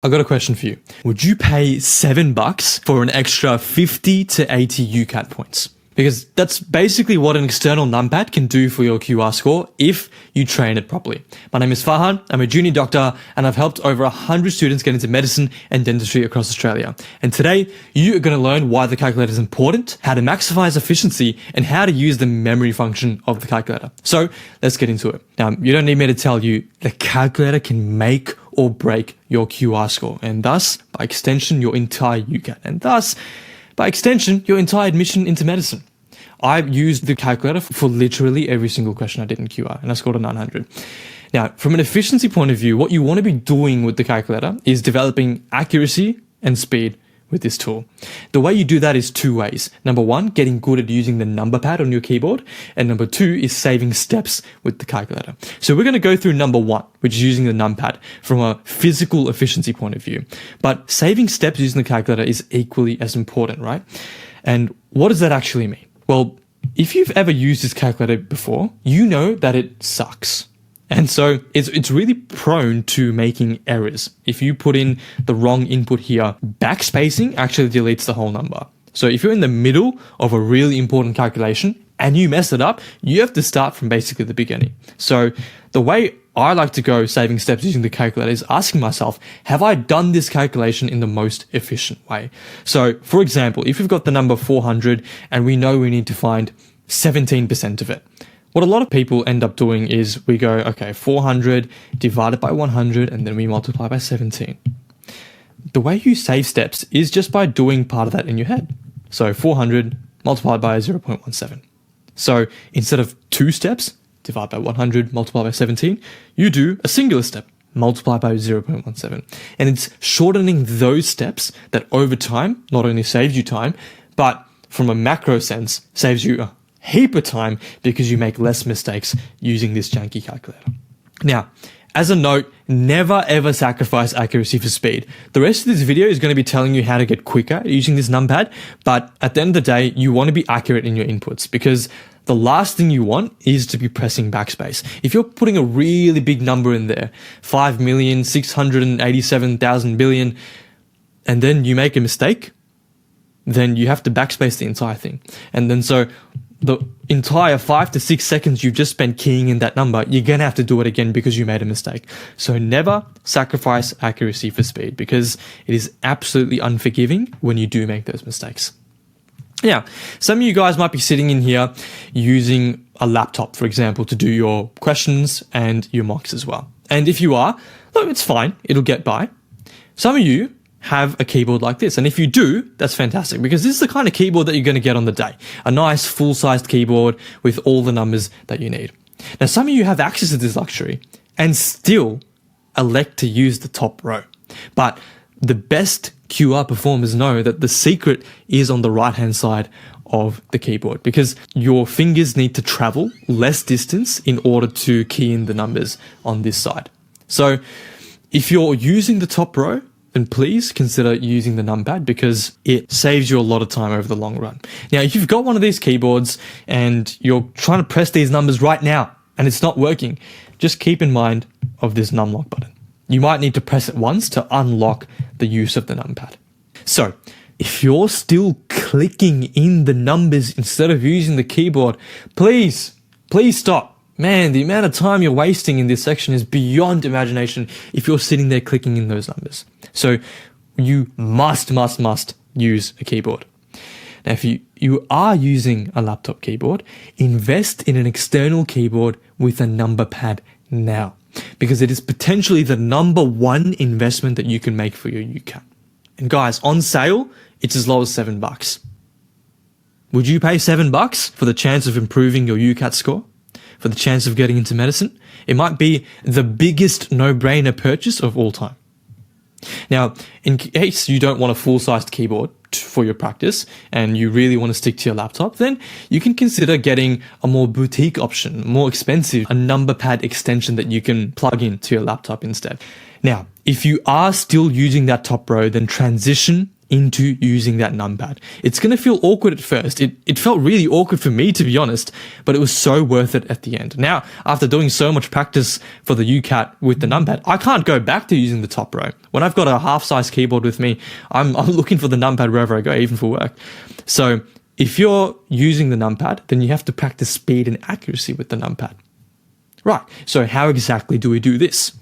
I got a question for you. Would you pay $7 for an extra 50 to 80 UCAT points? Because that's basically what an external numpad can do for your QR score if you train it properly. My name is Farhan, I'm a junior doctor, and I've helped over 100 students get into medicine and dentistry across Australia. And today, you are going to learn why the calculator is important, how to maximize efficiency, and how to use the memory function of the calculator. So let's get into it. Now, you don't need me to tell you the calculator can make or break your QR score, and thus, by extension, your entire UCAT, and thus, by extension, your entire admission into medicine. I used the calculator for literally every single question I did in QR, and I scored a 900. Now, from an efficiency point of view, what you want to be doing with the calculator is developing accuracy and speed with this tool. The way you do that is two ways. Number one, getting good at using the number pad on your keyboard. And number two is saving steps with the calculator. So we're going to go through number one, which is using the numpad from a physical efficiency point of view. But saving steps using the calculator is equally as important, right? And what does that actually mean? Well, if you've ever used this calculator before, you know that it sucks. And so it's really prone to making errors. If you put in the wrong input here, backspacing actually deletes the whole number. So if you're in the middle of a really important calculation and you mess it up, you have to start from basically the beginning. So the way I like to go saving steps using the calculator is asking myself, have I done this calculation in the most efficient way? So for example, if we've got the number 400 and we know we need to find 17% of it, what a lot of people end up doing is we go, okay, 400 divided by 100, and then we multiply by 17. The way you save steps is just by doing part of that in your head. So 400 multiplied by 0.17. So instead of two steps, divide by 100, multiply by 17, you do a singular step, multiply by 0.17. And it's shortening those steps that over time not only saves you time, but from a macro sense, saves you a heap of time because you make less mistakes using this janky calculator. Now, as a note, never ever sacrifice accuracy for speed. The rest of this video is going to be telling you how to get quicker at using this numpad, but at the end of the day, you want to be accurate in your inputs because the last thing you want is to be pressing backspace. If you're putting a really big number in there, 5,687,000 billion, and then you make a mistake, then you have to backspace the entire thing. And then so the entire 5 to 6 seconds you've just spent keying in that number, you're going to have to do it again because you made a mistake. So never sacrifice accuracy for speed because it is absolutely unforgiving when you do make those mistakes. Now, some of you guys might be sitting in here using a laptop, for example, to do your questions and your mocks as well. And if you are, look, it's fine. It'll get by. Some of you have a keyboard like this. And if you do, that's fantastic because this is the kind of keyboard that you're going to get on the day. A nice full-sized keyboard with all the numbers that you need. Now, some of you have access to this luxury and still elect to use the top row. But the best QR performers know that the secret is on the right-hand side of the keyboard because your fingers need to travel less distance in order to key in the numbers on this side. So if you're using the top row, then please consider using the numpad because it saves you a lot of time over the long run. Now, if you've got one of these keyboards and you're trying to press these numbers right now and it's not working, just keep in mind of this numlock button. You might need to press it once to unlock the use of the numpad. So, if you're still clicking in the numbers instead of using the keyboard, please stop. Man, the amount of time you're wasting in this section is beyond imagination if you're sitting there clicking in those numbers. So you must use a keyboard. Now, if you are using a laptop keyboard, invest in an external keyboard with a number pad now, because it is potentially the number one investment that you can make for your UCAT. And guys, on sale, it's as low as $7. Would you pay $7 for the chance of improving your UCAT score? For the chance of getting into medicine? It might be the biggest no-brainer purchase of all time. Now, in case you don't want a full-sized keyboard for your practice and you really want to stick to your laptop, then you can consider getting a more boutique option, more expensive, a number pad extension that you can plug into your laptop instead. Now, if you are still using that top row, then transition into using that numpad. It's going to feel awkward at first. It felt really awkward for me, to be honest, but it was so worth it at the end. Now, after doing so much practice for the UCAT with the numpad, I can't go back to using the top row. When I've got a half-size keyboard with me, I'm looking for the numpad wherever I go, even for work. So if you're using the numpad, then you have to practice speed and accuracy with the numpad. Right, so how exactly do we do this?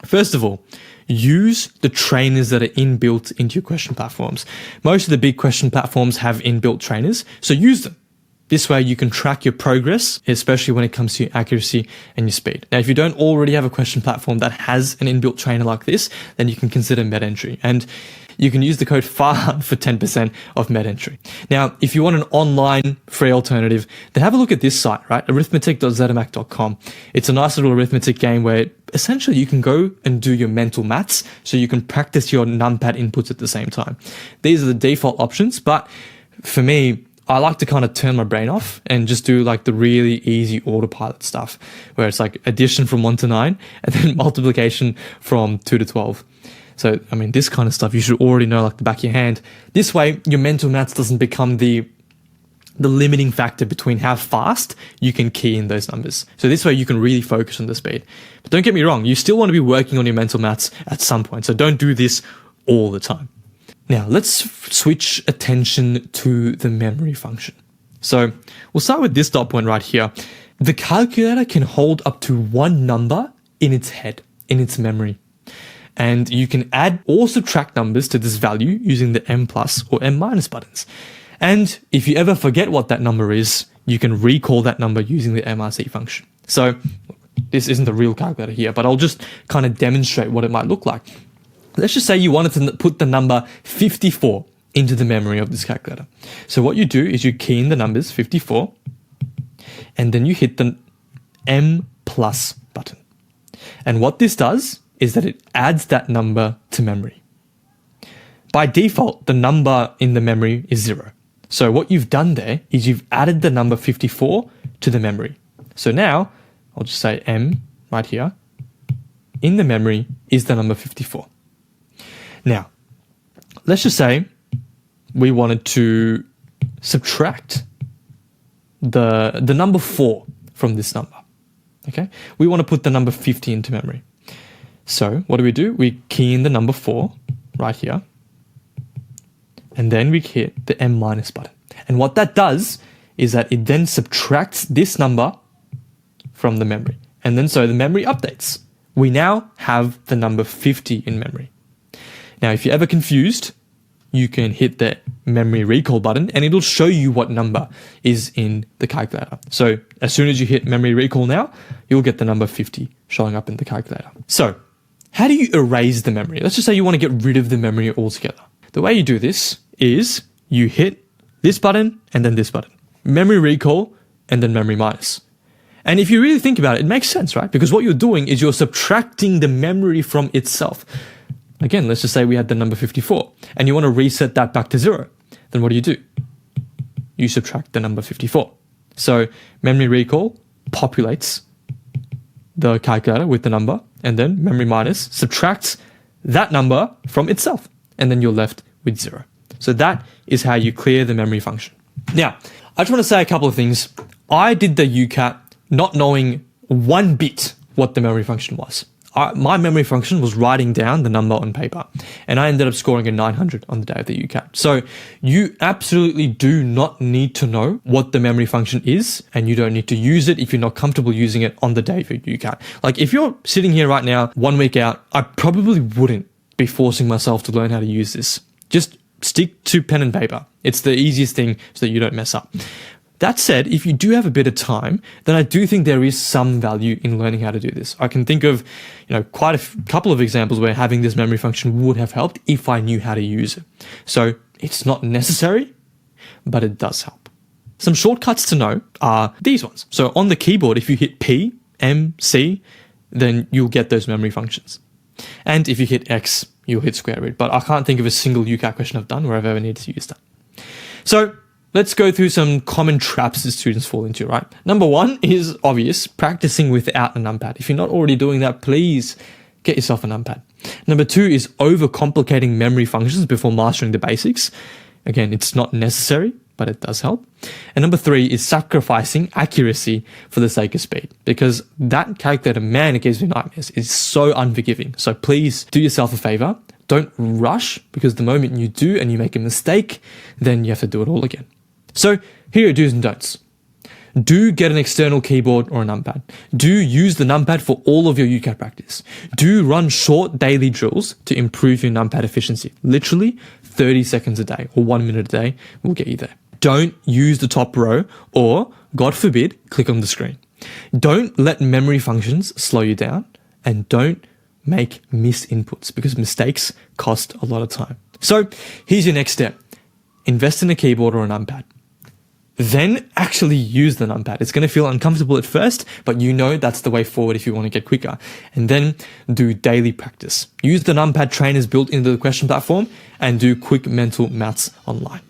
First of all, use the trainers that are inbuilt into your question platforms. Most of the big question platforms have inbuilt trainers, so use them. This way you can track your progress, especially when it comes to your accuracy and your speed. Now, if you don't already have a question platform that has an inbuilt trainer like this, then you can consider MedEntry. And you can use the code Farhan for 10% off MedEntry. Now, if you want an online free alternative, then have a look at this site, right? arithmetic.zmac.com. It's a nice little arithmetic game where essentially you can go and do your mental maths so you can practice your numpad inputs at the same time. These are the default options, but for me, I like to kind of turn my brain off and just do like the really easy autopilot stuff where it's like addition from 1 to 9 and then multiplication from 2 to 12. So, I mean, this kind of stuff you should already know like the back of your hand. This way, your mental maths doesn't become the limiting factor between how fast you can key in those numbers. So this way you can really focus on the speed. But don't get me wrong, you still want to be working on your mental maths at some point. So don't do this all the time. Now, let's switch attention to the memory function. So we'll start with this dot point right here. The calculator can hold up to one number in its head, in its memory. And you can add or subtract numbers to this value using the M plus or M minus buttons. And if you ever forget what that number is, you can recall that number using the MRC function. So this isn't the real calculator here, but I'll just kind of demonstrate what it might look like. Let's just say you wanted to put the number 54 into the memory of this calculator. So what you do is you key in the numbers 54, and then you hit the M plus button. And what this does is that it adds that number to memory. By default, the number in the memory is 0. So what you've done there is you've added the number 54 to the memory. So now, I'll just say M right here. In the memory is the number 54. Now, let's just say we wanted to subtract the number 4 from this number. Okay? We want to put the number 50 into memory. So what do? We key in the number 4 right here. And then we hit the M minus button. And what that does is that it then subtracts this number from the memory. And then so the memory updates. We now have the number 50 in memory. Now, if you're ever confused, you can hit the memory recall button and it'll show you what number is in the calculator. So as soon as you hit memory recall now, you'll get the number 50 showing up in the calculator. So how do you erase the memory? Let's just say you want to get rid of the memory altogether. The way you do this is you hit this button and then this button. Memory recall and then memory minus. And if you really think about it, it makes sense, right? Because what you're doing is you're subtracting the memory from itself. Again, let's just say we had the number 54 and you want to reset that back to 0. Then what do? You subtract the number 54. So memory recall populates the calculator with the number and then memory minus subtracts that number from itself. And then you're left with 0. So that is how you clear the memory function. Now, I just want to say a couple of things. I did the UCAT not knowing one bit what the memory function was. My memory function was writing down the number on paper, and I ended up scoring a 900 on the day of the UCAT. So you absolutely do not need to know what the memory function is, and you don't need to use it if you're not comfortable using it on the day of your UCAT. Like if you're sitting here right now, 1 week out, I probably wouldn't be forcing myself to learn how to use this. Just stick to pen and paper. It's the easiest thing so that you don't mess up. That said, if you do have a bit of time, then I do think there is some value in learning how to do this. I can think of, quite a couple of examples where having this memory function would have helped if I knew how to use it. So it's not necessary, but it does help. Some shortcuts to know are these ones. So on the keyboard, if you hit P, M, C, then you'll get those memory functions. And if you hit X, you'll hit square root. But I can't think of a single UCAT question I've done where I've ever needed to use that. So let's go through some common traps that students fall into, right? Number one is obvious, practicing without a numpad. If you're not already doing that, please get yourself a numpad. Number 2 is overcomplicating memory functions before mastering the basics. Again, it's not necessary, but it does help. And number 3 is sacrificing accuracy for the sake of speed, because that calculator, man, it gives me nightmares. It's so unforgiving. So please do yourself a favor. Don't rush, because the moment you do and you make a mistake, then you have to do it all again. So here are do's and don'ts. Do get an external keyboard or a numpad. Do use the numpad for all of your UCAT practice. Do run short daily drills to improve your numpad efficiency. Literally 30 seconds a day or 1 minute a day will get you there. Don't use the top row or, God forbid, click on the screen. Don't let memory functions slow you down, and don't make missed inputs, because mistakes cost a lot of time. So here's your next step. Invest in a keyboard or a numpad. Then actually use the numpad. It's going to feel uncomfortable at first, but you know that's the way forward if you want to get quicker. And then do daily practice. Use the numpad trainers built into the question platform and do quick mental maths online.